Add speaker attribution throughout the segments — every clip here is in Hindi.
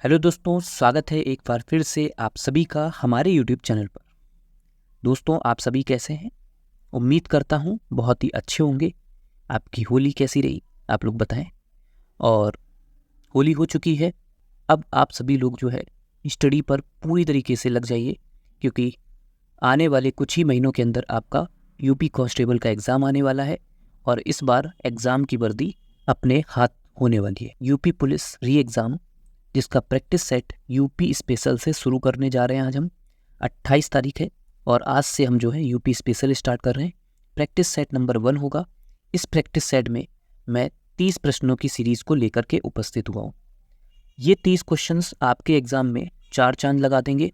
Speaker 1: हेलो दोस्तों, स्वागत है एक बार फिर से आप सभी का हमारे यूट्यूब चैनल पर। दोस्तों, आप सभी कैसे हैं? उम्मीद करता हूँ बहुत ही अच्छे होंगे। आपकी होली कैसी रही आप लोग बताएं। और होली हो चुकी है, अब आप सभी लोग जो है स्टडी पर पूरी तरीके से लग जाइए, क्योंकि आने वाले कुछ ही महीनों के अंदर आपका यूपी कांस्टेबल का एग्ज़ाम आने वाला है और इस बार एग्ज़ाम की वर्दी अपने हाथ होने वाली है। यूपी पुलिस री एग्ज़ाम, जिसका प्रैक्टिस सेट यूपी स्पेशल से शुरू करने जा रहे हैं। आज हम 28 तारीख है और आज से हम जो है यूपी स्पेशल स्टार्ट कर रहे हैं। प्रैक्टिस सेट नंबर 1 होगा। इस प्रैक्टिस सेट में मैं 30 प्रश्नों की सीरीज़ को लेकर के उपस्थित हुआ हूँ। ये 30 क्वेश्चंस आपके एग्ज़ाम में 4 चांद लगा देंगे।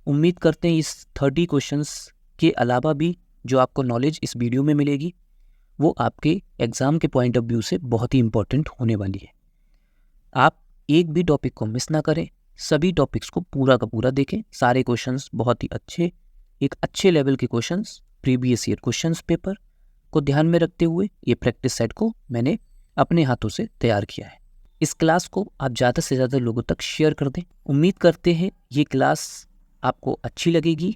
Speaker 1: उम्मीद करते हैं इस 30 क्वेश्चंस के अलावा भी जो आपको नॉलेज इस वीडियो में मिलेगी वो आपके एग्ज़ाम के पॉइंट ऑफ व्यू से बहुत ही इम्पोर्टेंट होने वाली है। आप एक भी टॉपिक को मिस ना करें, सभी टॉपिक्स को पूरा का पूरा देखें। सारे क्वेश्चंस बहुत ही अच्छे, एक अच्छे लेवल के questions, previous year questions paper को ध्यान में रखते हुए ये प्रैक्टिस सेट को मैंने अपने हाथों से तैयार किया है। इस क्लास को आप ज़्यादा से ज़्यादा लोगों तक शेयर कर दें। उम्मीद करते हैं ये क्लास आपको अच्छी लगेगी।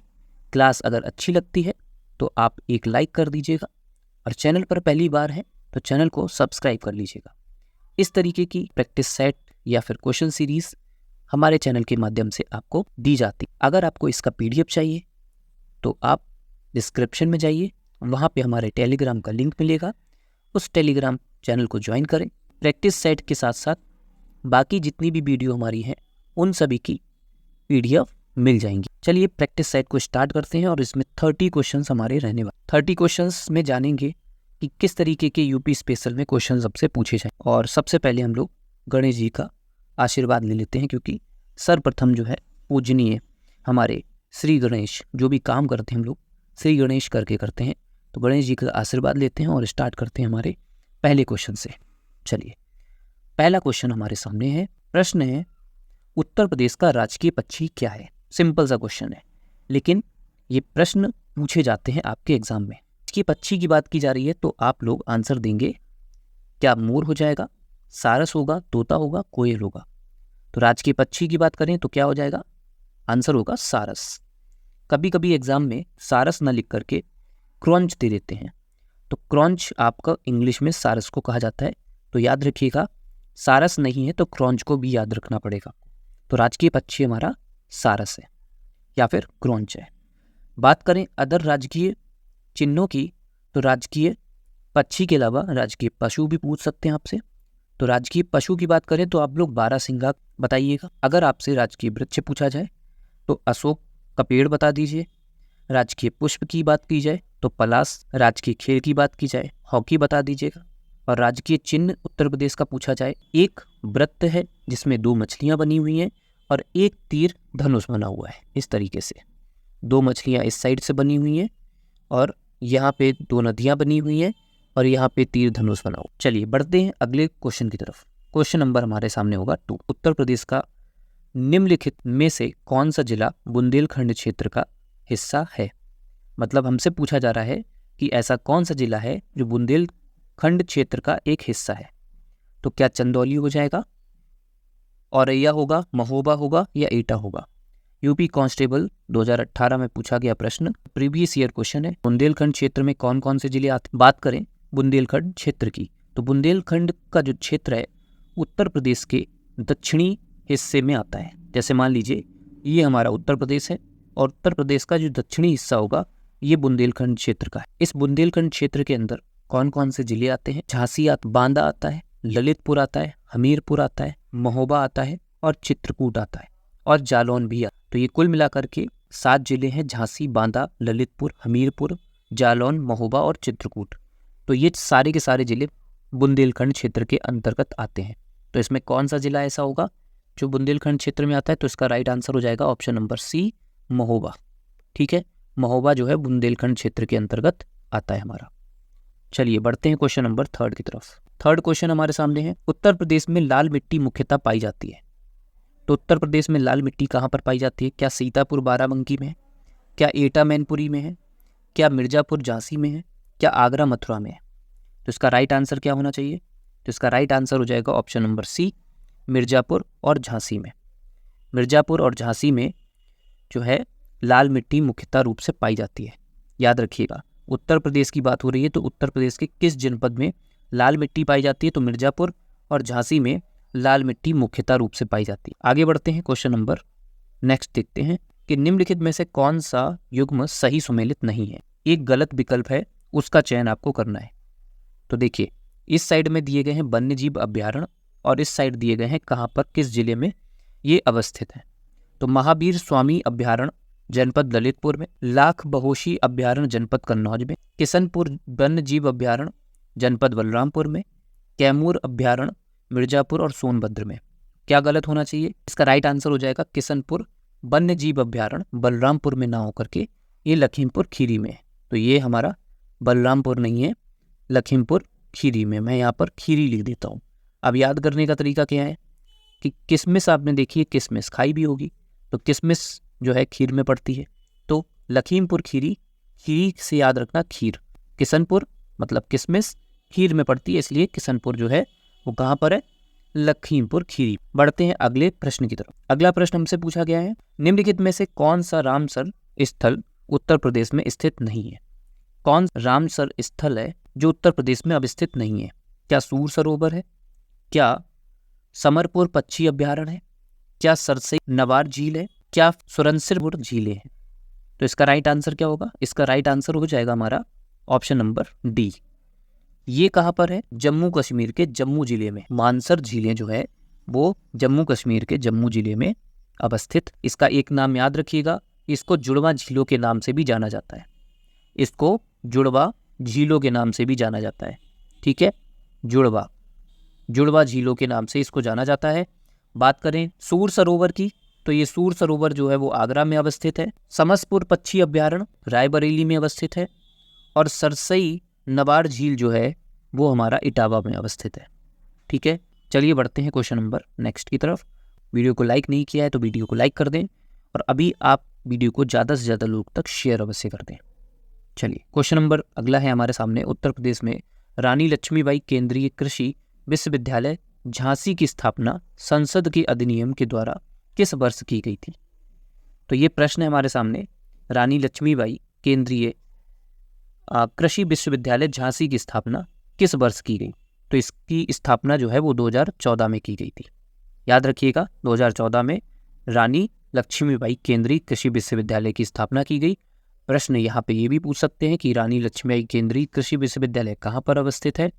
Speaker 1: क्लास अगर अच्छी लगती है तो आप एक लाइक कर दीजिएगा और चैनल पर पहली बार है तो चैनल को सब्सक्राइब कर लीजिएगा। इस तरीके की प्रैक्टिस सेट या फिर क्वेश्चन सीरीज हमारे चैनल के माध्यम से आपको दी जाती। अगर आपको इसका पीडीएफ चाहिए तो आप डिस्क्रिप्शन में जाइए, वहाँ पे हमारे टेलीग्राम का लिंक मिलेगा। उस टेलीग्राम चैनल को ज्वाइन करें। प्रैक्टिस सेट के साथ साथ बाकी जितनी भी वीडियो हमारी हैं उन सभी की पीडीएफ मिल जाएंगी। चलिए प्रैक्टिस सेट को स्टार्ट करते हैं और इसमें 30 क्वेश्चन हमारे रहने वाले। 30 क्वेश्चन में जानेंगे कि किस तरीके के यूपी स्पेशल में क्वेश्चन सबसे पूछे जाए। और सबसे पहले हम लोग गणेश जी का आशीर्वाद ले लेते हैं, क्योंकि सर्वप्रथम जो है पूजनीय हमारे श्री गणेश जो भी काम करते हैं हम लोग श्री गणेश करके करते हैं। तो गणेश जी का आशीर्वाद लेते हैं और स्टार्ट करते हैं हमारे पहले क्वेश्चन से। चलिए, पहला क्वेश्चन हमारे सामने है। प्रश्न है, उत्तर प्रदेश का राजकीय पक्षी क्या है? सिंपल सा क्वेश्चन है, लेकिन ये प्रश्न पूछे जाते हैं आपके एग्जाम में। राजकीय पक्षी की बात की जा रही है तो आप लोग आंसर देंगे क्या मोर हो जाएगा, सारस होगा, तोता होगा, कोयल होगा? तो राजकीय पक्षी की बात करें तो क्या हो जाएगा? आंसर होगा सारस। कभी कभी एग्जाम में सारस न लिख करके क्रॉन्च दे देते हैं, तो क्रॉन्च आपका इंग्लिश में सारस को कहा जाता है। तो याद रखिएगा, सारस नहीं है तो क्रॉन्च को भी याद रखना पड़ेगा। तो राजकीय पक्षी हमारा सारस है या फिर क्रॉन्च है। बात करें अदर राजकीय चिन्हों की, तो राजकीय पक्षी के अलावा राजकीय पशु भी पूछ सकते हैं आपसे। तो राजकीय पशु की बात करें तो आप लोग बारहसिंगा बताइएगा। अगर आपसे राजकीय वृक्ष पूछा जाए तो अशोक का पेड़ बता दीजिए। राजकीय पुष्प की बात की जाए तो पलाश। राजकीय खेल की बात की जाए हॉकी बता दीजिएगा। और राजकीय चिन्ह उत्तर प्रदेश का पूछा जाए, एक वृत्त है जिसमें 2 मछलियां बनी हुई हैं और एक तीर धनुष बना हुआ है। इस तरीके से 2 मछलियां इस साइड से बनी हुई हैं और यहाँ पे 2 नदियाँ बनी हुई हैं और यहाँ पे तीर धनुष बना हो। चलिए बढ़ते हैं अगले क्वेश्चन की तरफ। क्वेश्चन नंबर हमारे सामने होगा 2। उत्तर प्रदेश का निम्नलिखित में से कौन सा जिला बुंदेलखंड क्षेत्र का हिस्सा है? मतलब हमसे पूछा जा रहा है कि ऐसा कौन सा जिला है जो बुंदेलखंड क्षेत्र का एक हिस्सा है। तो क्या चंदौली हो जाएगा, औरैया होगा, महोबा होगा या एटा होगा? यूपी कांस्टेबल 2018 में पूछा गया प्रश्न, प्रीवियस ईयर क्वेश्चन है। बुंदेलखंड क्षेत्र में कौन कौन से जिले आते? बात करें बुंदेलखंड क्षेत्र की, तो बुंदेलखंड का जो क्षेत्र है उत्तर प्रदेश के दक्षिणी हिस्से में आता है। जैसे मान लीजिए ये हमारा उत्तर प्रदेश है और उत्तर प्रदेश का जो दक्षिणी हिस्सा होगा ये बुंदेलखंड क्षेत्र का है। इस बुंदेलखंड क्षेत्र के अंदर कौन कौन से जिले आते हैं? झांसी बांदा आता है, ललितपुर आता है, हमीरपुर आता है, महोबा आता है और चित्रकूट आता है और जालौन भी आता है। तो ये कुल मिलाकर के 7 जिले हैं, झांसी, बांदा, ललितपुर, हमीरपुर, जालौन, महोबा और चित्रकूट। तो ये सारे के सारे जिले बुंदेलखंड क्षेत्र के अंतर्गत आते हैं। तो इसमें कौन सा जिला ऐसा होगा जो बुंदेलखंड क्षेत्र में आता है? तो इसका राइट आंसर हो जाएगा ऑप्शन नंबर सी, महोबा। ठीक है, महोबा जो है बुंदेलखंड क्षेत्र के अंतर्गत आता है हमारा। चलिए बढ़ते हैं क्वेश्चन नंबर 3 की तरफ। थर्ड क्वेश्चन हमारे सामने है, उत्तर प्रदेश में लाल मिट्टी मुख्यतः पाई जाती है। तो उत्तर प्रदेश में लाल मिट्टी कहाँ पर पाई जाती है? क्या सीतापुर बाराबंकी में है, क्या एटा मैनपुरी में है, क्या मिर्जापुर झांसी में है, क्या आगरा मथुरा में है? तो इसका राइट आंसर क्या होना चाहिए? तो इसका राइट आंसर हो जाएगा ऑप्शन नंबर सी, मिर्जापुर और झांसी में। मिर्ज़ापुर और झांसी में जो है लाल मिट्टी मुख्यतः रूप से पाई जाती है। याद रखिएगा, उत्तर प्रदेश की बात हो रही है तो उत्तर प्रदेश के किस जनपद में लाल मिट्टी पाई जाती है? तो मिर्ज़ापुर और झांसी में लाल मिट्टी मुख्यतः रूप से पाई जाती है। आगे बढ़ते हैं, क्वेश्चन नंबर नेक्स्ट देखते हैं कि निम्नलिखित में से कौन सा युग्म सही सुमेलित नहीं है? एक गलत विकल्प है, उसका चयन आपको करना है। तो देखिए, इस साइड में दिए गए हैं वन्य जीव अभ्यारण्य और इस साइड दिए गए हैं कहाँ पर, किस जिले में ये अवस्थित है। तो महावीर स्वामी अभ्यारण्य जनपद ललितपुर में, लाख बहोशी अभ्यारण्य जनपद कन्नौज में, किशनपुर वन्य जीव अभ्यारण्य जनपद बलरामपुर में, कैमूर अभ्यारण्य मिर्ज़ापुर और सोनभद्र में। क्या गलत होना चाहिए? इसका राइट आंसर हो जाएगा किशनपुर वन्य जीव अभ्यारण्य बलरामपुर में ना होकर के ये लखीमपुर खीरी में है। तो ये हमारा बलरामपुर नहीं है, लखीमपुर खीरी में। मैं यहाँ पर खीरी लिख देता हूँ। अब याद करने का तरीका क्या है कि किशमिश आपने देखी है, किशमिश खाई भी होगी, तो किशमिश जो है खीर में पड़ती है। तो लखीमपुर खीरी, खीरी से याद रखना खीर। किशनपुर मतलब किशमिश खीर में पड़ती है, इसलिए किशनपुर जो है वो कहाँ पर है? लखीमपुर खीरी। बढ़ते हैं अगले प्रश्न की तरफ। अगला प्रश्न हमसे पूछा गया है, निम्नलिखित में से कौन सा रामसर स्थल उत्तर प्रदेश में स्थित नहीं है? कौन रामसर स्थल है जो उत्तर प्रदेश में अवस्थित नहीं है? क्या सूर सरोवर है? क्या समरपुर पक्षी अभ्यारण्य है? क्या सरसई नवार झील है? क्या सुरनसिरपुर झीलें हैं? तो इसका राइट आंसर क्या होगा? इसका राइट आंसर हो जाएगा हमारा ऑप्शन नंबर डी। ये कहाँ पर है? जम्मू कश्मीर के जम्मू जिले में। मानसर झीलें जो है वो जम्मू कश्मीर के जम्मू जिले में अवस्थित। इसका एक नाम याद रखिएगा, इसको जुड़वा झीलों के नाम से भी जाना जाता है। इसको जुड़वा झीलों के नाम से भी जाना जाता है। ठीक है, जुड़वा झीलों के नाम से इसको जाना जाता है। बात करें सूर सरोवर की, तो ये सूर सरोवर जो है वो आगरा में अवस्थित है। समसपुर पक्षी अभ्यारण्य रायबरेली में अवस्थित है और सरसई नवार झील जो है वो हमारा इटावा में अवस्थित है। ठीक है, चलिए बढ़ते हैं क्वेश्चन नंबर नेक्स्ट की तरफ। वीडियो को लाइक नहीं किया है तो वीडियो को लाइक कर दें और अभी आप वीडियो को ज़्यादा से ज़्यादा लोग तक शेयर अवश्य कर दें। चलिए, क्वेश्चन नंबर अगला है हमारे सामने, उत्तर प्रदेश में रानी लक्ष्मीबाई केंद्रीय कृषि विश्वविद्यालय झांसी की स्थापना संसद के अधिनियम के द्वारा किस वर्ष की गई थी? तो ये प्रश्न है हमारे सामने, रानी लक्ष्मीबाई केंद्रीय कृषि विश्वविद्यालय झांसी की स्थापना किस वर्ष की गई? तो इसकी स्थापना जो है वो 2014 में की गई थी। याद रखिएगा, 2014 में रानी लक्ष्मीबाई केंद्रीय कृषि विश्वविद्यालय की स्थापना की गई। प्रश्न यहाँ पे ये भी पूछ सकते हैं कि रानी लक्ष्मीबाई केंद्रीय कृषि विश्वविद्यालय कहाँ पर अवस्थित है?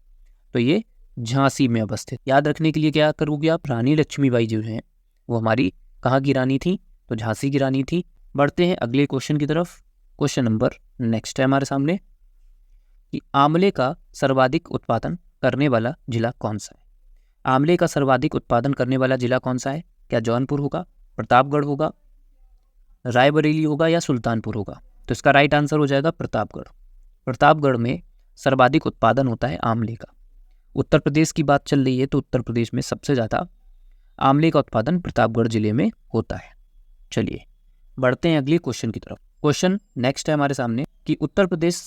Speaker 1: तो ये झांसी में अवस्थित। याद रखने के लिए क्या करोगे आप? रानी लक्ष्मीबाई जो है वो हमारी कहाँ की रानी थी? तो झांसी की रानी थी। बढ़ते हैं अगले क्वेश्चन की तरफ। क्वेश्चन नंबर नेक्स्ट है हमारे सामने कि आंवले का सर्वाधिक उत्पादन करने वाला जिला कौन सा है? आंवले का सर्वाधिक उत्पादन करने वाला जिला कौन सा है? क्या जौनपुर होगा, प्रतापगढ़ होगा, रायबरेली होगा या सुल्तानपुर होगा? तो इसका राइट आंसर हो जाएगा प्रतापगढ़। प्रतापगढ़ में सर्वाधिक उत्पादन होता है आंवले का। उत्तर प्रदेश की बात चल रही है तो उत्तर प्रदेश में सबसे ज़्यादा आंवले का उत्पादन प्रतापगढ़ जिले में होता है। चलिए बढ़ते हैं अगले क्वेश्चन की तरफ। क्वेश्चन नेक्स्ट है हमारे सामने कि उत्तर प्रदेश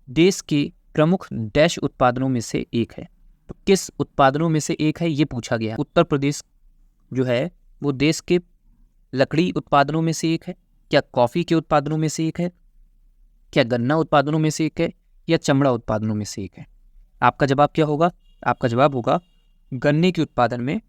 Speaker 1: देश के प्रमुख डैश उत्पादनों में से एक है। तो किस उत्पादनों में से एक है ये पूछा गया। उत्तर प्रदेश जो है वो देश के लकड़ी उत्पादनों में से एक है, क्या कॉफ़ी के उत्पादनों में से एक है, क्या गन्ना उत्पादनों में से एक है, या चमड़ा उत्पादनों में से एक है? आपका जवाब क्या होगा? आपका जवाब होगा गन्ने के उत्पादन में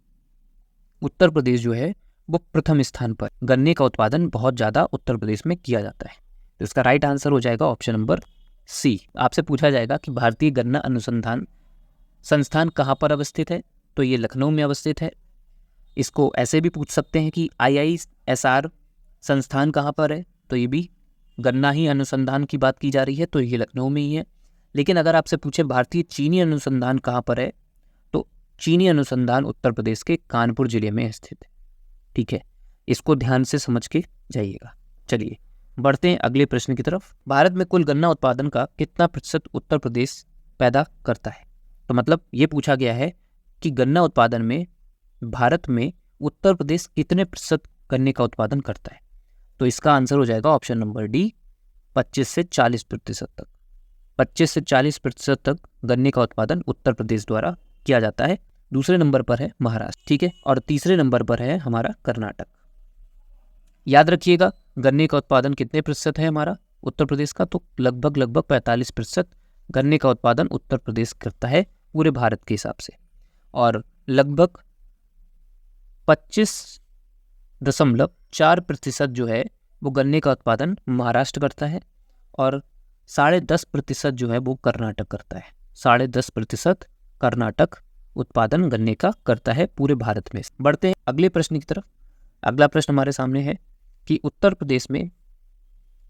Speaker 1: उत्तर प्रदेश जो है वो प्रथम स्थान पर। गन्ने का उत्पादन बहुत ज़्यादा उत्तर प्रदेश में किया जाता है। तो इसका राइट आंसर हो जाएगा ऑप्शन नंबर सी। आपसे पूछा जाएगा कि भारतीय गन्ना अनुसंधान संस्थान कहाँ पर अवस्थित है? तो ये लखनऊ में अवस्थित है। इसको ऐसे भी पूछ सकते हैं कि IISR संस्थान कहाँ पर है? तो ये भी गन्ना ही अनुसंधान की बात की जा रही है, तो ये लखनऊ में ही है। लेकिन अगर आपसे पूछे भारतीय चीनी अनुसंधान कहाँ पर है, तो चीनी अनुसंधान उत्तर प्रदेश के कानपुर जिले में स्थित है। ठीक है, इसको ध्यान से समझ के जाइएगा। चलिए बढ़ते हैं अगले प्रश्न की तरफ। भारत में कुल गन्ना उत्पादन का कितना प्रतिशत उत्तर प्रदेश पैदा करता है? तो मतलब ये पूछा गया है कि गन्ना उत्पादन में भारत में उत्तर प्रदेश कितने प्रतिशत गन्ने का उत्पादन करता है? तो इसका आंसर हो जाएगा ऑप्शन नंबर डी, 25 से 40% तक। 25 से 40% तक गन्ने का उत्पादन उत्तर प्रदेश द्वारा किया जाता है दूसरे नंबर पर है महाराष्ट्र, ठीक है, और तीसरे नंबर पर है हमारा कर्नाटक। याद रखिएगा गन्ने का उत्पादन कितने प्रतिशत है हमारा उत्तर प्रदेश का, तो लगभग 45% गन्ने का उत्पादन उत्तर प्रदेश करता है पूरे भारत के हिसाब से, और लगभग 25.4% जो है वो गन्ने का उत्पादन महाराष्ट्र करता है, और 10.5% जो है वो कर्नाटक करता है। 10.5% कर्नाटक उत्पादन गन्ने का करता है पूरे भारत में। बढ़ते हैं अगले प्रश्न की तरफ। अगला प्रश्न हमारे सामने है कि उत्तर प्रदेश में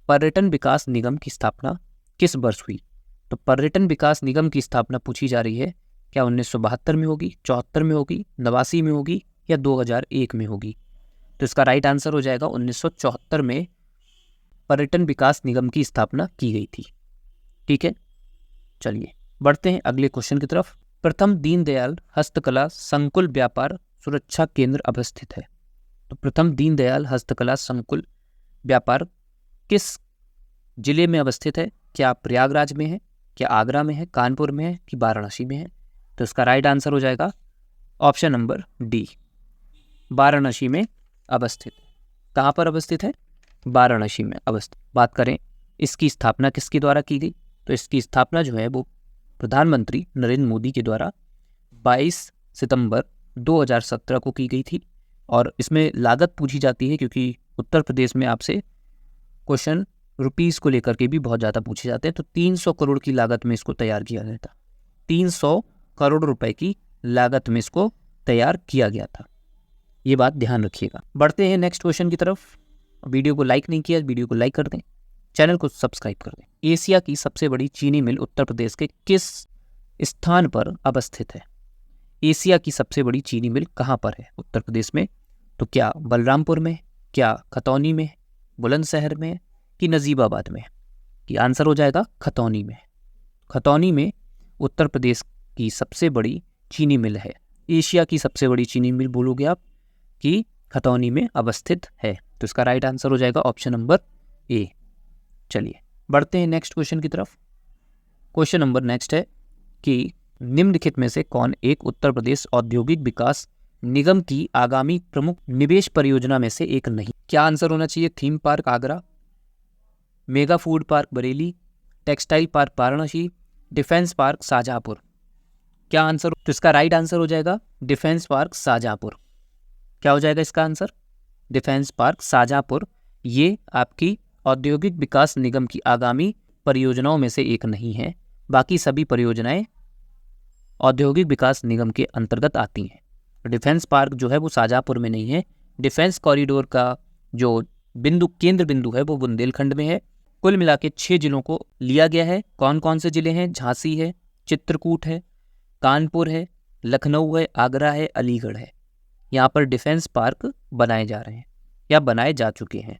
Speaker 1: पर्यटन विकास निगम की स्थापना किस वर्ष हुई। तो पर्यटन विकास निगम की स्थापना पूछी जा रही है, क्या 1972 में होगी, 74 में होगी, 89 में होगी या 2001 में होगी। तो इसका राइट आंसर हो जाएगा 1974 में पर्यटन विकास निगम की स्थापना की गई थी। ठीक है, चलिए बढ़ते हैं अगले क्वेश्चन की तरफ। प्रथम दीनदयाल हस्तकला संकुल व्यापार सुरक्षा केंद्र अवस्थित है। तो प्रथम दीनदयाल हस्तकला संकुल व्यापार किस जिले में अवस्थित है? क्या प्रयागराज में है, क्या आगरा में है, कानपुर में है कि वाराणसी में है। तो इसका राइट आंसर हो जाएगा ऑप्शन नंबर डी, वाराणसी में अवस्थित। कहाँ पर अवस्थित है? वाराणसी में अवस्थित। बात करें इसकी स्थापना किसके द्वारा की गई, तो इसकी स्थापना जो है वो प्रधानमंत्री नरेंद्र मोदी के द्वारा 22 सितंबर 2017 को की गई थी। और इसमें लागत पूछी जाती है क्योंकि उत्तर प्रदेश में आपसे क्वेश्चन रुपीस को लेकर के भी बहुत ज़्यादा पूछे जाते हैं। तो 300 करोड़ की लागत में इसको तैयार किया गया था। 300 करोड़ रुपए की लागत में इसको तैयार किया गया था, ये बात ध्यान रखिएगा। बढ़ते हैं नेक्स्ट क्वेश्चन की तरफ। वीडियो को लाइक नहीं किया, वीडियो को लाइक कर दें, चैनल को सब्सक्राइब कर दें। एशिया की सबसे बड़ी चीनी मिल उत्तर प्रदेश के किस स्थान पर अवस्थित है? एशिया की सबसे बड़ी चीनी मिल कहाँ पर है उत्तर प्रदेश में? तो क्या बलरामपुर में, क्या खतौनी में, बुलंदशहर में कि नजीबाबाद में? कि आंसर हो जाएगा खतौनी में। खतौनी में उत्तर प्रदेश की सबसे बड़ी चीनी मिल है। एशिया की सबसे बड़ी चीनी मिल बोलोगे आप कि खतौनी में अवस्थित है। तो इसका राइट आंसर हो जाएगा ऑप्शन नंबर ए। चलिए बढ़ते हैं नेक्स्ट क्वेश्चन की तरफ। क्वेश्चन नंबर नेक्स्ट है कि निम्नलिखित में से कौन एक उत्तर प्रदेश औद्योगिक विकास निगम की आगामी प्रमुख निवेश परियोजना में से एक नहीं? क्या आंसर होना चाहिए? Theme park Agra, mega food park Bareilly, textile park Varanasi, defence park Shahjahanpur. क्या आंसर? तो इसका राइट आंसर हो जाएगा डिफेंस पार्क शाहजहांपुर। क्या हो जाएगा इसका आंसर? Defence park Shahjahanpur. ये आपकी औद्योगिक विकास निगम की आगामी परियोजनाओं में से एक नहीं है। बाकी सभी परियोजनाएं औद्योगिक विकास निगम के अंतर्गत आती हैं। डिफेंस पार्क जो है वो शाहजहांपुर में नहीं है। डिफेंस कॉरिडोर का जो केंद्र बिंदु है वो बुंदेलखंड में है। कुल मिला के 6 जिलों को लिया गया है। कौन कौन से जिले हैं? झांसी है, चित्रकूट है, कानपुर है, लखनऊ है, आगरा है, अलीगढ़ है। यहाँ पर डिफेंस पार्क बनाए जा रहे हैं या बनाए जा चुके हैं।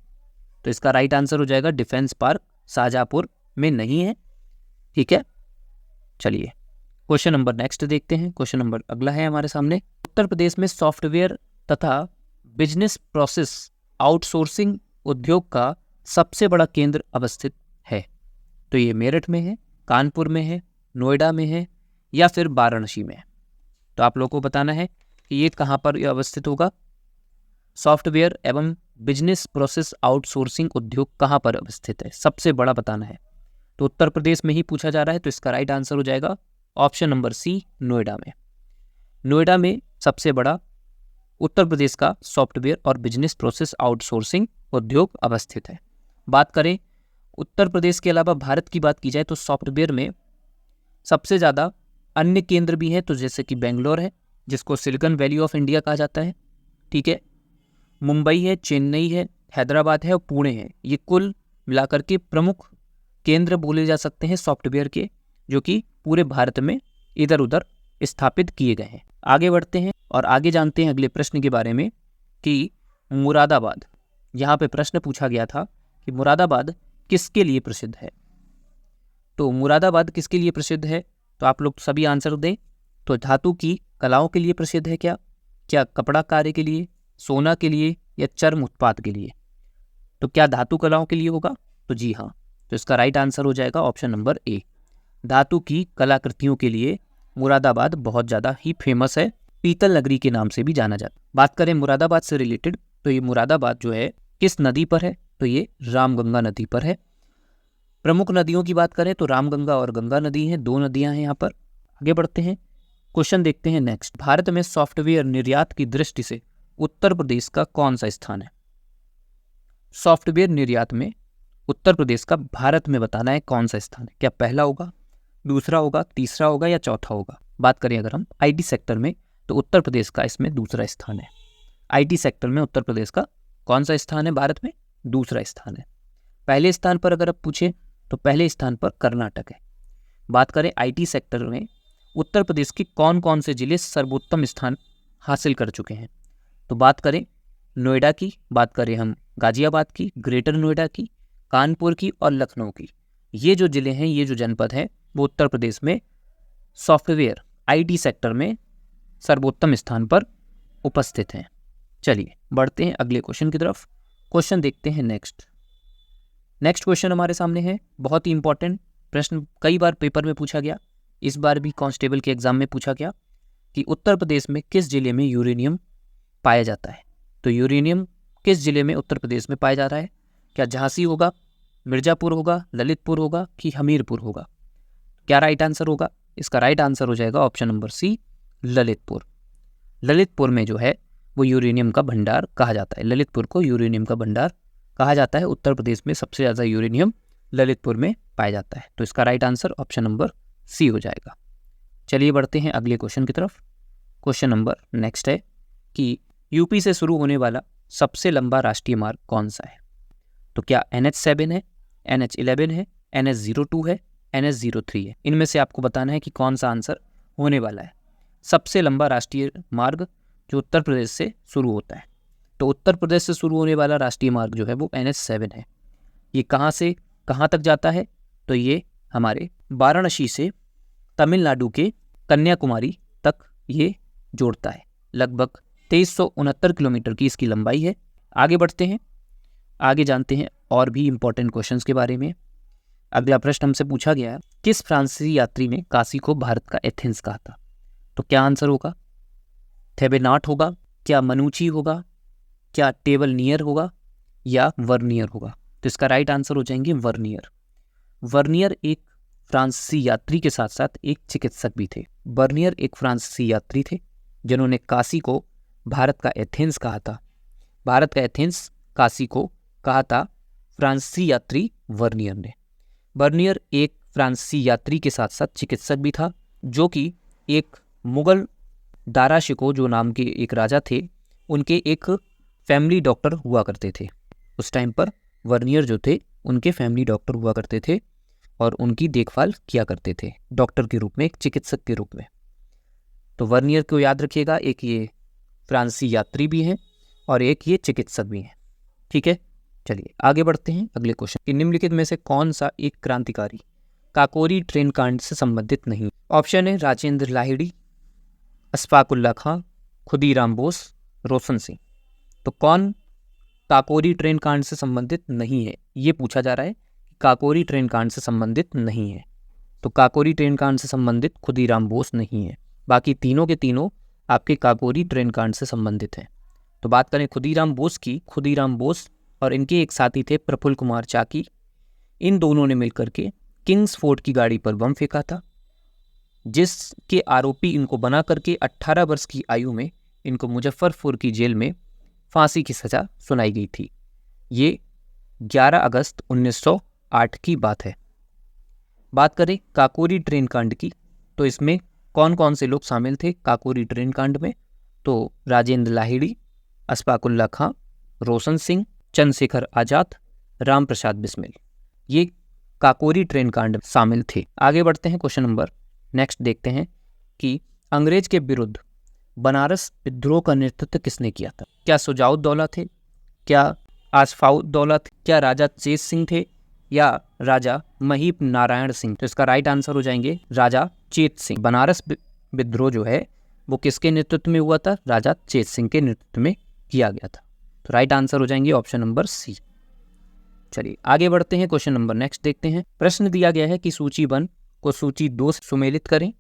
Speaker 1: तो इसका राइट आंसर हो जाएगा डिफेंस पार्क शाहजहांपुर में नहीं है। ठीक है, चलिए क्वेश्चन नंबर नेक्स्ट देखते हैं। क्वेश्चन नंबर अगला है हमारे सामने। उत्तर प्रदेश में सॉफ्टवेयर तथा बिजनेस प्रोसेस आउटसोर्सिंग उद्योग का सबसे बड़ा केंद्र अवस्थित है। तो ये मेरठ में है, कानपुर में है, नोएडा में है या फिर वाराणसी में है। तो आप लोगों को बताना है कि ये कहाँ पर अवस्थित होगा। सॉफ्टवेयर एवं बिजनेस प्रोसेस आउटसोर्सिंग उद्योग कहाँ पर अवस्थित है, सबसे बड़ा बताना है। तो उत्तर प्रदेश में ही पूछा जा रहा है, तो इसका राइट आंसर हो जाएगा ऑप्शन नंबर सी, नोएडा में। नोएडा में सबसे बड़ा उत्तर प्रदेश का सॉफ्टवेयर और बिजनेस प्रोसेस आउटसोर्सिंग उद्योग अवस्थित है। बात करें उत्तर प्रदेश के अलावा भारत की बात की जाए तो सॉफ्टवेयर में सबसे ज़्यादा अन्य केंद्र भी हैं। तो जैसे कि बेंगलोर है जिसको सिलिकॉन वैली ऑफ इंडिया कहा जाता है, ठीक है, मुंबई है, चेन्नई है, हैदराबाद है और पुणे है। ये कुल मिलाकर के प्रमुख केंद्र बोले जा सकते हैं सॉफ्टवेयर के, जो कि पूरे भारत में इधर उधर स्थापित किए गए हैं। आगे बढ़ते हैं और आगे जानते हैं अगले प्रश्न के बारे में कि मुरादाबाद, यहाँ पे प्रश्न पूछा गया था कि मुरादाबाद किसके लिए प्रसिद्ध है। तो मुरादाबाद किसके लिए प्रसिद्ध है? तो आप लोग सभी आंसर दें। तो धातु की कलाओं के लिए प्रसिद्ध है क्या कपड़ा कार्य के लिए, सोना के लिए या चर्म उत्पाद के लिए? तो क्या धातु कलाओं के लिए होगा? तो जी हाँ, तो इसका राइट आंसर हो जाएगा ऑप्शन नंबर ए। धातु की कलाकृतियों के लिए मुरादाबाद बहुत ज़्यादा ही फेमस है पीतल नगरी के नाम से भी जाना जाता है। बात करें मुरादाबाद से रिलेटेड, तो ये मुरादाबाद जो है किस नदी पर है, तो ये रामगंगा नदी पर है। प्रमुख नदियों की बात करें तो रामगंगा और गंगा नदी हैं, 2 नदियां हैं यहाँ पर। आगे बढ़ते हैं, क्वेश्चन देखते हैं नेक्स्ट। भारत में सॉफ्टवेयर निर्यात की दृष्टि से उत्तर प्रदेश का कौन सा स्थान है? सॉफ्टवेयर निर्यात में उत्तर प्रदेश का भारत में बताना है कौन सा स्थान है। क्या पहला होगा, दूसरा होगा, तीसरा होगा या चौथा होगा? बात करें अगर हम आईटी सेक्टर में, तो उत्तर प्रदेश का इसमें दूसरा स्थान है। आईटी सेक्टर में उत्तर प्रदेश का कौन सा स्थान है भारत में? दूसरा स्थान है। पहले स्थान पर अगर आप पूछें तो पहले स्थान पर कर्नाटक है। बात करें आईटी सेक्टर में उत्तर प्रदेश के कौन कौन से जिले सर्वोत्तम स्थान हासिल कर चुके हैं, तो बात करें नोएडा की, बात करें हम गाजियाबाद की, ग्रेटर नोएडा की, कानपुर की और लखनऊ की। ये जो जिले हैं, ये जो जनपद हैं, वो उत्तर प्रदेश में सॉफ्टवेयर आईटी सेक्टर में सर्वोत्तम स्थान पर उपस्थित हैं। चलिए बढ़ते हैं अगले क्वेश्चन की तरफ। क्वेश्चन देखते हैं नेक्स्ट क्वेश्चन हमारे सामने है, बहुत ही इंपॉर्टेंट प्रश्न, कई बार पेपर में पूछा गया, इस बार भी कांस्टेबल के एग्जाम में पूछा गया कि उत्तर प्रदेश में किस जिले में यूरेनियम पाया जाता है। तो यूरेनियम किस जिले में उत्तर प्रदेश में पाया जा रहा है? क्या झांसी होगा, मिर्जापुर होगा, ललितपुर होगा कि हमीरपुर होगा? क्या राइट आंसर होगा? इसका राइट आंसर हो जाएगा option number C, Lalitpur. Lalitpur में जो है वो यूरेनियम का भंडार कहा जाता है। ललितपुर को यूरेनियम का भंडार कहा जाता है। उत्तर प्रदेश में सबसे ज़्यादा यूरेनियम ललितपुर में पाया जाता है। तो इसका right answer option number C हो जाएगा। चलिए बढ़ते हैं अगले क्वेश्चन की तरफ। क्वेश्चन नंबर नेक्स्ट है कि यूपी से शुरू होने वाला सबसे लंबा राष्ट्रीय मार्ग कौन सा है? तो क्या NH7 है, NH11 है, NH02 है, NH03 है? इनमें से आपको बताना है कि कौन सा आंसर होने वाला है। सबसे लंबा राष्ट्रीय मार्ग जो उत्तर प्रदेश से शुरू होता है, तो उत्तर प्रदेश से शुरू होने वाला राष्ट्रीय मार्ग जो है वो NH7 है। ये कहाँ से कहाँ तक जाता है? तो ये हमारे वाराणसी से तमिलनाडु के कन्याकुमारी तक ये जोड़ता है। लगभग 2369 किलोमीटर की इसकी लंबाई है। आगे बढ़ते हैं, आगे जानते हैं और भी इंपॉर्टेंट क्वेश्चंस के बारे में। अगला प्रश्न हमसे पूछा गया है, किस फ्रांसीसी यात्री ने काशी को भारत का एथेंस कहा था? तो क्या आंसर होगा? थेबेनाट होगा, क्या मनुची होगा, क्या टेबलनियर होगा या वर्नियर होगा? तो इसका राइट आंसर हो जाएंगे वर्नियर। वर्नियर एक फ्रांसीसी यात्री के साथ साथ एक चिकित्सक भी थे। वर्नियर एक फ्रांसीसी यात्री थे जिन्होंने काशी को भारत का एथेंस कहा था। भारत का एथेंस काशी को कहा था फ्रांसीसी यात्री वर्नियर ने। वर्नियर एक फ्रांसीसी यात्री के साथ साथ चिकित्सक भी था, जो कि एक मुगल दारा शिकोह जो नाम के एक राजा थे, उनके एक फैमिली डॉक्टर हुआ करते थे। उस टाइम पर वर्नियर जो थे उनके फैमिली डॉक्टर हुआ करते थे और उनकी देखभाल किया करते थे डॉक्टर के रूप में, एक चिकित्सक के रूप में। तो वर्नियर को याद रखिएगा, एक ये फ्रांसीसी यात्री भी हैं और एक ये चिकित्सक भी हैं। ठीक है, चलिए आगे बढ़ते हैं अगले क्वेश्चन कि निम्नलिखित में से कौन सा एक क्रांतिकारी काकोरी ट्रेन कांड से संबंधित नहीं? ऑप्शन है राजेंद्र लाहिड़ी, अशफाक उल्लाह खां, खुदीराम बोस, रोशन सिंह। तो कौन काकोरी ट्रेन कांड से संबंधित नहीं है, ये पूछा जा रहा है। काकोरी ट्रेन कांड से संबंधित नहीं है, तो काकोरी ट्रेन कांड से संबंधित खुदीराम बोस नहीं है। बाकी तीनों के तीनों आपके काकोरी ट्रेन कांड से संबंधित हैं। तो बात करें खुदीराम बोस की, खुदीराम बोस और इनके एक साथी थे प्रफुल्ल कुमार चाकी। इन दोनों ने मिलकर के किंग्स फोर्ट की गाड़ी पर बम फेंका था, जिसके आरोपी इनको बना करके 18 वर्ष की आयु में इनको मुजफ्फरपुर की जेल में फांसी की सज़ा सुनाई गई थी। ये 11 अगस्त 1908 की बात है। बात करें काकोरी ट्रेन कांड की, तो इसमें कौन कौन से लोग शामिल थे काकोरी ट्रेन कांड में? तो राजेंद्र लाहिड़ी, अशफाक उल्लाह खां, रोशन सिंह, चंद्रशेखर आजाद, राम प्रसाद बिस्मिल, ये काकोरी ट्रेन कांड शामिल थे। आगे बढ़ते हैं, क्वेश्चन नंबर नेक्स्ट देखते हैं कि अंग्रेज के विरुद्ध बनारस विद्रोह का नेतृत्व किसने किया था? क्या शुजाउद्दौला थे, क्या आसफाउद्दौला थे, क्या राजा चेत सिंह थे या राजा महीप नारायण सिंह? तो इसका राइट आंसर हो जाएंगे राजा चेत सिंह। बनारस विद्रोह जो है वो किसके नेतृत्व में हुआ था? राजा चेत सिंह के नेतृत्व में किया गया था। तो राइट आंसर हो जाएंगे ऑप्शन नंबर सी। चलिए आगे बढ़ते हैं, क्वेश्चन नंबर नेक्स्ट देखते हैं। प्रश्न दिया गया है कि सूची 1 को सूची 2 से सुमेलित करें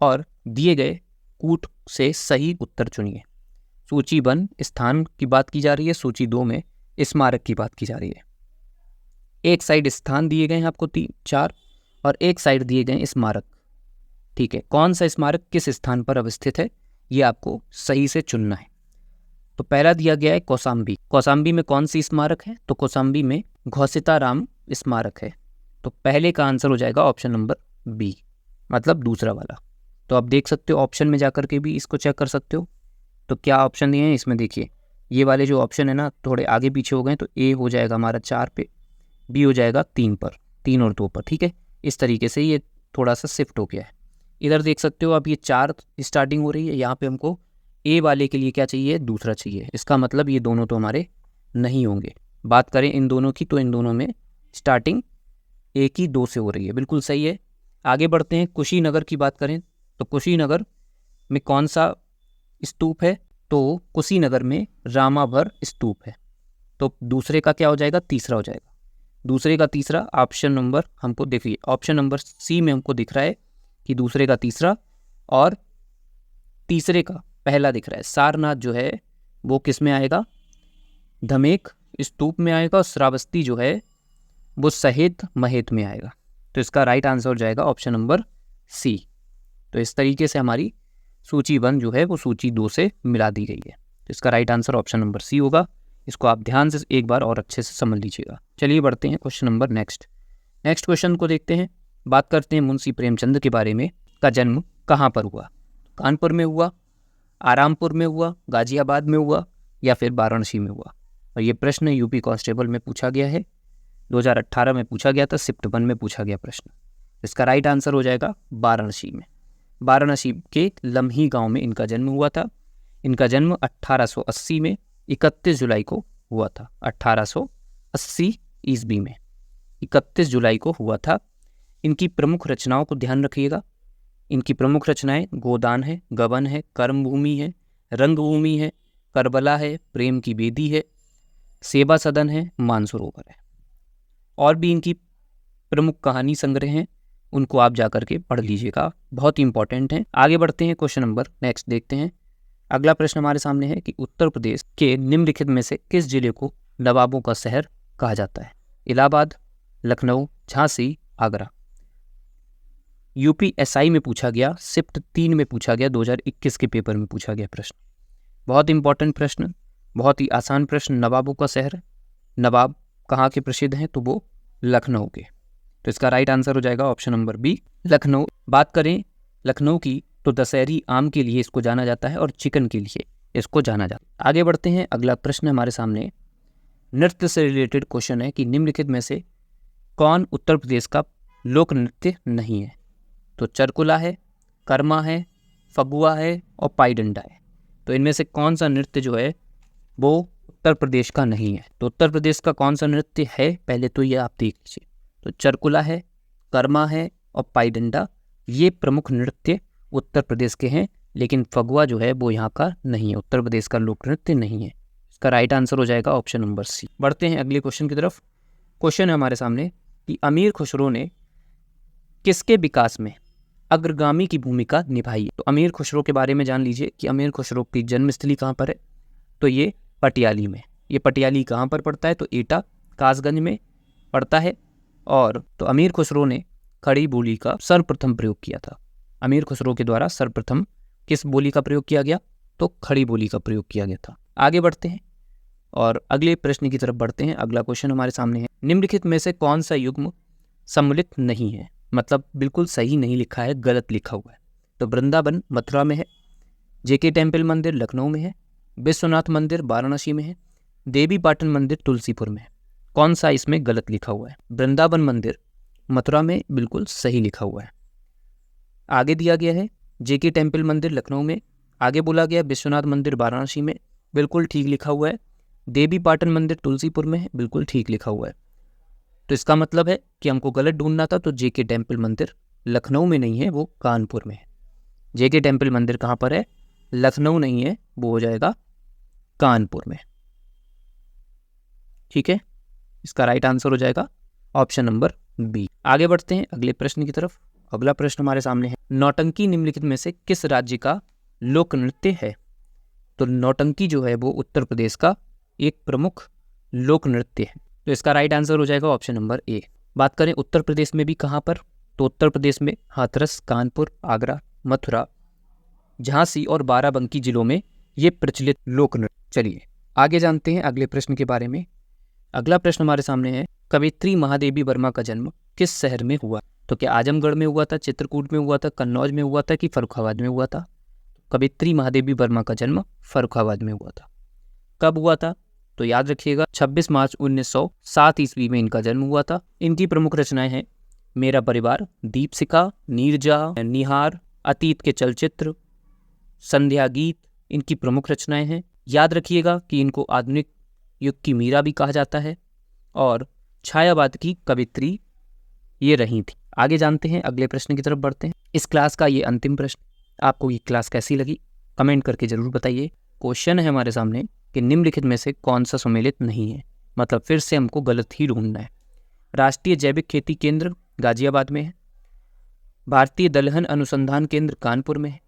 Speaker 1: और दिए गए कूट से सही उत्तर चुनिए। सूची 1 स्थान की बात की जा रही है, सूची 2 में स्मारक की बात की जा रही है। एक साइड स्थान दिए गए हैं आपको 4 और एक साइड दिए गए स्मारक। ठीक है, कौन सा स्मारक किस स्थान पर अवस्थित है ये आपको सही से चुनना है। तो पहला दिया गया है कौसाम्बी। कौसाम्बी में कौन सी स्मारक है? तो कौसाम्बी में घोषिताराम स्मारक है। तो पहले का आंसर हो जाएगा ऑप्शन नंबर बी, मतलब दूसरा वाला। तो आप देख सकते हो ऑप्शन में जाकर के भी इसको चेक कर सकते हो। तो क्या ऑप्शन दिए हैं इसमें, देखिए ये वाले जो ऑप्शन है ना थोड़े आगे पीछे हो गए, तो ए हो जाएगा हमारा 4 पे, बी हो जाएगा 3 पर, 3 और 2 पर। ठीक है, इस तरीके से ये थोड़ा सा शिफ्ट हो गया है। इधर देख सकते हो आप ये 4 स्टार्टिंग हो रही है, यहाँ पे हमको ए वाले के लिए क्या चाहिए? दूसरा चाहिए। इसका मतलब ये दोनों तो हमारे नहीं होंगे। बात करें इन दोनों की तो इन दोनों में स्टार्टिंग ए की 2 से हो रही है, बिल्कुल सही है। आगे बढ़ते हैं, कुशीनगर की बात करें तो कुशीनगर में कौन सा स्तूप है? तो कुशीनगर में रामाभर स्तूप है। तो दूसरे का क्या हो जाएगा? तीसरा हो जाएगा। दूसरे का तीसरा ऑप्शन नंबर हमको देखिए, ऑप्शन नंबर सी में हमको दिख रहा है कि दूसरे का तीसरा और तीसरे का पहला दिख रहा है। सारनाथ जो है वो किस में आएगा? धमेक स्तूप में आएगा, और श्रावस्ती जो है वो सहेत महेत में आएगा। तो इसका राइट आंसर हो जाएगा ऑप्शन नंबर सी। तो इस तरीके से हमारी सूची 1 जो है वो सूची 2 से मिला दी गई है। तो इसका right answer option number C होगा। इसको आप ध्यान से एक बार और अच्छे से समझ लीजिएगा। चलिए बढ़ते हैं क्वेश्चन नंबर नेक्स्ट क्वेश्चन को देखते हैं। बात करते हैं मुंशी प्रेमचंद के बारे में। का जन्म कहाँ पर हुआ? कानपुर में हुआ, आरामपुर में हुआ, गाजियाबाद में हुआ, या फिर वाराणसी में हुआ? और ये प्रश्न यूपी कांस्टेबल में पूछा गया है, 2018 में पूछा गया था, शिफ्ट 1 में पूछा गया प्रश्न। इसका राइट आंसर हो जाएगा वाराणसी में। वाराणसी के लम्ही गांव में इनका जन्म हुआ था। इनका जन्म 1880 में 31 जुलाई को हुआ था। 1880 ईस्वी में 31 जुलाई को हुआ था। इनकी प्रमुख रचनाओं को ध्यान रखिएगा। इनकी प्रमुख रचनाएं गोदान है, गबन है, कर्मभूमि है, रंगभूमि है, करबला है, प्रेम की बेदी है, सेवा सदन है, मानसरोवर है। और भी इनकी प्रमुख कहानी संग्रह हैं, उनको आप जाकर के पढ़ लीजिएगा, बहुत ही इंपॉर्टेंट हैं। आगे बढ़ते हैं, क्वेश्चन नंबर नेक्स्ट देखते हैं। अगला प्रश्न हमारे सामने है कि उत्तर प्रदेश के निम्नलिखित में से किस जिले को नवाबों का शहर कहा जाता है? इलाहाबाद, लखनऊ, झांसी, आगरा। यूपीएसआई में पूछा गया, शिफ्ट 3 में पूछा गया, 2021 के पेपर में पूछा गया प्रश्न। बहुत इंपॉर्टेंट प्रश्न, बहुत ही आसान प्रश्न। नवाबों का शहर, नवाब कहाँ के प्रसिद्ध हैं? तो वो लखनऊ के। तो इसका राइट आंसर हो जाएगा ऑप्शन नंबर बी, लखनऊ। बात करें लखनऊ की तो दशहरी आम के लिए इसको जाना जाता है और चिकन के लिए इसको जाना जाता है। आगे बढ़ते हैं, अगला प्रश्न हमारे सामने नृत्य से रिलेटेड क्वेश्चन है कि निम्नलिखित में से कौन उत्तर प्रदेश का लोक नृत्य नहीं है? तो चरकुला है, कर्मा है, फगुआ है और पाईडंडा है। तो इनमें से कौन सा नृत्य जो है वो उत्तर प्रदेश का नहीं है? तो उत्तर प्रदेश का कौन सा नृत्य है पहले तो ये आप देख लीजिए। तो चरकुला है, कर्मा है और पाईडंडा, ये प्रमुख नृत्य उत्तर प्रदेश के हैं, लेकिन फगुआ जो है वो यहाँ का नहीं है, उत्तर प्रदेश का लोक नृत्य नहीं है। इसका राइट आंसर हो जाएगा ऑप्शन नंबर सी। बढ़ते हैं अगले क्वेश्चन की तरफ। क्वेश्चन है हमारे सामने कि अमीर खुसरो ने किसके विकास में अग्रगामी की भूमिका निभाई? तो अमीर खुसरो के बारे में जान लीजिए कि अमीर खुसरो की जन्मस्थली कहाँ पर है? तो ये पटियाली में। ये पटियाली कहाँ पर पड़ता है? तो एटा कासगंज में पड़ता है। और तो अमीर खुसरो ने खड़ी बोली का सर्वप्रथम प्रयोग किया था। अमीर खुसरो के द्वारा सर्वप्रथम किस बोली का प्रयोग किया गया? तो खड़ी बोली का प्रयोग किया गया था। आगे बढ़ते हैं और अगले प्रश्न की तरफ बढ़ते हैं। अगला क्वेश्चन हमारे सामने है, निम्नलिखित में से कौन सा युग्म सम्मिलित नहीं है? मतलब बिल्कुल सही नहीं लिखा है, गलत लिखा हुआ है। तो वृंदावन मथुरा में है, जेके टेम्पल मंदिर लखनऊ में है, विश्वनाथ मंदिर वाराणसी में है, देवी पाटन मंदिर तुलसीपुर में है। कौन सा इसमें गलत लिखा हुआ है? वृंदावन मंदिर मथुरा में बिल्कुल सही लिखा हुआ है। आगे दिया गया है जेके टेम्पल मंदिर लखनऊ में, आगे बोला गया विश्वनाथ मंदिर वाराणसी में, बिल्कुल ठीक लिखा हुआ है। देवी पाटन मंदिर तुलसीपुर में है, बिल्कुल ठीक लिखा हुआ है। तो इसका मतलब है कि हमको गलत ढूंढना था, तो जेके टेम्पल मंदिर लखनऊ में नहीं है, वो कानपुर में है। जेके टेम्पल मंदिर कहाँ पर है? लखनऊ नहीं है, वो हो जाएगा कानपुर में। ठीक है, इसका राइट आंसर हो जाएगा ऑप्शन नंबर बी। आगे बढ़ते हैं अगले प्रश्न की तरफ। अगला प्रश्न हमारे सामने है, नौटंकी निम्नलिखित में से किस राज्य का लोक नृत्य है? तो नौटंकी जो है वो उत्तर प्रदेश का एक प्रमुख लोक नृत्य है। तो इसका राइट आंसर हो जाएगा ऑप्शन नंबर ए। बात करें उत्तर प्रदेश में भी कहाँ पर, तो उत्तर प्रदेश में हाथरस, कानपुर, आगरा, मथुरा, झांसी और बाराबंकी जिलों में ये प्रचलित लोक नृत्य। चलिए आगे जानते हैं अगले प्रश्न के बारे में। अगला प्रश्न हमारे सामने है, कवियत्री महादेवी वर्मा का जन्म किस शहर में हुआ? तो क्या आजमगढ़ में हुआ था, चित्रकूट में हुआ था, कन्नौज में हुआ था कि फर्रुखाबाद में हुआ था? कवियत्री महादेवी वर्मा का जन्म फर्रुखाबाद में हुआ था। कब हुआ था? तो याद रखिएगा 26 मार्च 1907 ईस्वी में इनका जन्म हुआ था। इनकी प्रमुख रचनाएं हैं मेरा परिवार, दीपशिखा, नीरजा, निहार, अतीत के चलचित्र, संध्या गीत इनकी प्रमुख रचनाएं हैं। याद रखिएगा कि इनको आधुनिक युग की मीरा भी कहा जाता है और छायावाद की कवित्री ये रही थी। आगे जानते हैं, अगले प्रश्न की तरफ बढ़ते हैं। इस क्लास का ये अंतिम प्रश्न, आपको ये क्लास कैसी लगी कमेंट करके जरूर बताइए। क्वेश्चन है हमारे सामने कि निम्नलिखित में से कौन सा सम्मिलित नहीं है, मतलब फिर से हमको गलत ही ढूंढना है। राष्ट्रीय जैविक खेती केंद्र गाजियाबाद में है, भारतीय दलहन अनुसंधान केंद्र कानपुर में है,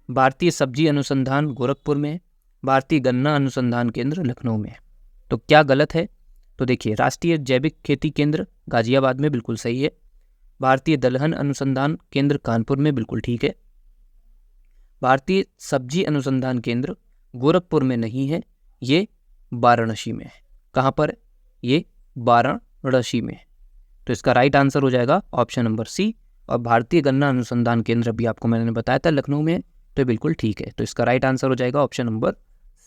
Speaker 1: भारतीय सब्जी अनुसंधान गोरखपुर में है, भारतीय गन्ना अनुसंधान केंद्र लखनऊ में है। तो क्या गलत है? तो देखिए, राष्ट्रीय जैविक खेती केंद्र गाजियाबाद में बिल्कुल सही है, भारतीय दलहन अनुसंधान केंद्र कानपुर में बिल्कुल ठीक है, भारतीय सब्जी अनुसंधान केंद्र गोरखपुर में नहीं है, ये वाराणसी में है। कहाँ पर? ये वाराणसी में है। तो इसका राइट आंसर हो जाएगा ऑप्शन नंबर सी। और भारतीय गन्ना अनुसंधान केंद्र भी आपको मैंने बताया था लखनऊ में, तो बिल्कुल ठीक है। तो इसका राइट आंसर हो जाएगा ऑप्शन नंबर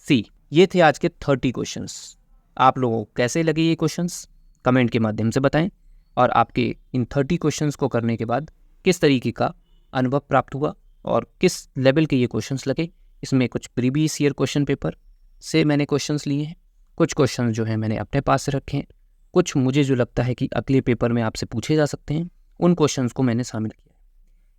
Speaker 1: सी। ये थे आज के 30 क्वेश्चंस। आप लोगों को कैसे लगे ये क्वेश्चंस कमेंट के माध्यम से बताएं, और आपके इन 30 क्वेश्चंस को करने के बाद किस तरीके का अनुभव प्राप्त हुआ और किस लेवल के ये क्वेश्चंस लगे। इसमें कुछ प्रीवियस ईयर क्वेश्चन पेपर से मैंने क्वेश्चंस लिए हैं, कुछ क्वेश्चंस जो हैं मैंने अपने पास से रखे हैं, कुछ मुझे जो लगता है कि अगले पेपर में आपसे पूछे जा सकते हैं उन क्वेश्चंस को मैंने शामिल किया है।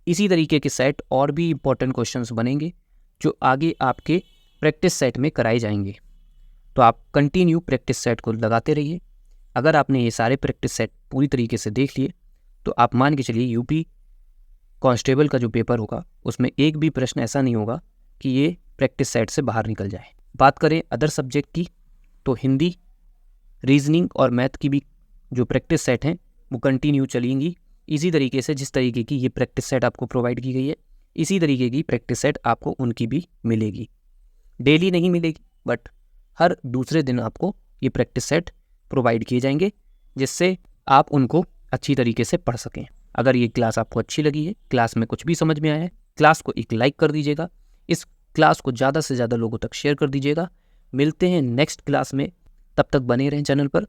Speaker 1: इसी तरीके के सेट और भी इंपॉर्टेंट क्वेश्चंस बनेंगे जो आगे आपके प्रैक्टिस सेट में कराए जाएंगे। तो आप कंटिन्यू प्रैक्टिस सेट को लगाते रहिए। अगर आपने ये सारे प्रैक्टिस सेट पूरी तरीके से देख लिए तो आप मान के चलिए यूपी कांस्टेबल का जो पेपर होगा उसमें एक भी प्रश्न ऐसा नहीं होगा कि ये प्रैक्टिस सेट से बाहर निकल जाए। बात करें अदर सब्जेक्ट की, तो हिंदी, रीजनिंग और मैथ की भी जो प्रैक्टिस सेट हैं वो कंटिन्यू चलेंगी। इसी तरीके से जिस तरीके की ये प्रैक्टिस सेट आपको प्रोवाइड की गई है, इसी तरीके की प्रैक्टिस सेट आपको उनकी भी मिलेगी। डेली नहीं मिलेगी, बट हर दूसरे दिन आपको ये प्रैक्टिस सेट प्रोवाइड किए जाएंगे, जिससे आप उनको अच्छी तरीके से पढ़ सकें। अगर ये क्लास आपको अच्छी लगी है, क्लास में कुछ भी समझ में आया है, क्लास को एक लाइक कर दीजिएगा, इस क्लास को ज़्यादा से ज़्यादा लोगों तक शेयर कर दीजिएगा। मिलते हैं नेक्स्ट क्लास में, तब तक बने रहें चैनल पर।